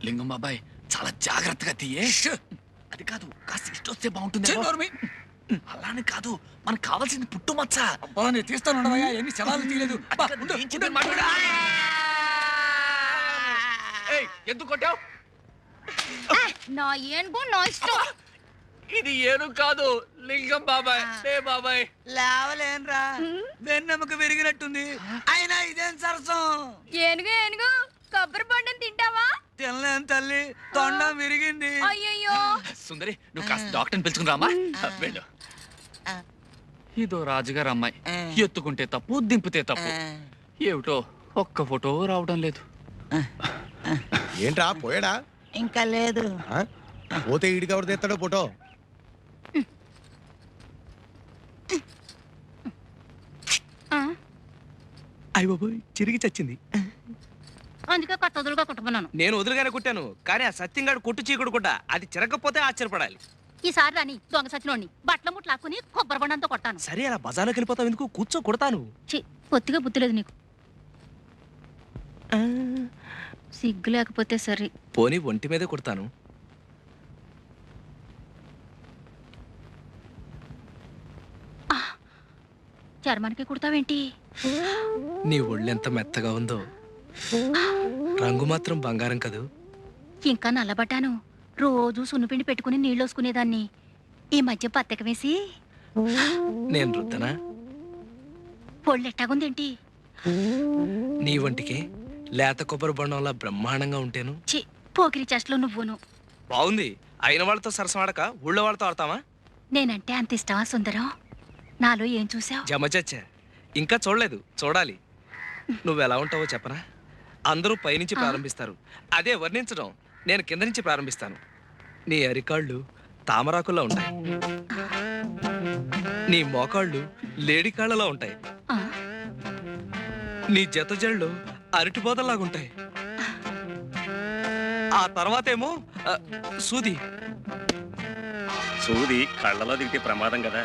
లింగం బాబాయ్ చాలా జాగ్రత్తగా తీయే. అది కాదు, కాస్త ఇష్టొస్తే బాగుంటుంది. అలానే కాదు, మనకు కావాల్సింది పుట్టుమచ్చ. నేను తీస్తాను, ఎన్ని శవాలు తీయలేదు. ఎందుకు కొట్టావు? నా ఏనుగు నా ఇష్టం. ఇది ఏను కాదు, లింగం బాబాయ్. బాబాయ్ లేవలేనరా, వెన్నెముక విరిగినట్టుంది. అయినా ఇదేం సరసం? ఏనుగు ఏనుగు కొబ్బరి బొండం తింటావా? తినలేను తల్లి, తొండం విరిగింది. అయ్యయ్యో. సుందరి, నువ్వు కాస్త డాక్టర్ని పిలుచుకుని రామా. వెళ్ళు. ఇదో రాజుగారు అమ్మాయి, ఎత్తుకుంటే తప్పు, దింపితే తప్పు. ఏమిటో ఒక్క ఫోటో రావడం లేదు. ఏంట్రా పోయాడా? ఇంకా లేదు. పోతే ఈడికి ఎవరు తెస్తాడో ఫోటో? అయ్య బాబోయ్, చిరిగి చచ్చింది. అందుకే కొత్త వదులుగా కుట్టుకున్నాను. నేను వదులుగానే కుట్టాను, కానీ ఆ సత్యంగాడు కొట్టు చీకుడు కూడా అది చిరగకపోతే ఆశ్చర్యపడాలి. ఈసారి రాని దొంగ సచినోడిని బట్టల ముట్లాక్కుని కొబ్బరి బొండంతో కొట్టాను. సరే, అలా బజార్లోకి వెళ్ళిపోతావు ఎందుకు? కూర్చో, కొడతాను. పొత్తిగా బుద్ధి లేదు నీకు. సిగ్గు లేకపోతే సరే. పోనీ ఒంటి మీదే కొడతాను. చర్మానికి కుడతావేంటి? నీ ఒళ్ళెంత మెత్తగా ఉందో, రంగు మాత్రం బంగారం కదూ. ఇంకా నల్లబడ్డాను. రోజు సున్నుపిండి పెట్టుకుని నీళ్ళోసుకునేదాన్ని. ఈ మధ్య పత్తక వేసి నేను రుద్దనా? పొళ్ళెట్టాగుందేంటి? నీ వంటికి లేత కొబ్బరి బొండంలా బ్రహ్మాండంగా ఉంటేను. పోకిరి చెస్ట్లో నువ్వును. బాగుంది. అయిన వాళ్ళతో సరసమాడక ఊళ్ళో వాళ్ళతో ఆడతావా? నేనంటే అంత ఇష్టమా సుందరం? నాలో ఏం చూసావు? జమచచ్చా, ఇంకా చూడలేదు, చూడాలి. నువ్వెలా ఉంటావో చెప్పనా? అందరూ పైనుంచి ప్రారంభిస్తారు, అదే వర్ణించడం నేను కింద నుంచి ప్రారంభిస్తాను. నీ అరికాళ్ళు తామరాకుల్లో ఉంటాయి, నీ మోకాళ్ళు లేడికాళ్ళలా ఉంటాయి, నీ జతజళ్ళు అరటిబోదల్లాగుంటాయి. ఆ తర్వాతేమో సూది కళ్ళలో దిగితే ప్రమాదం కదా.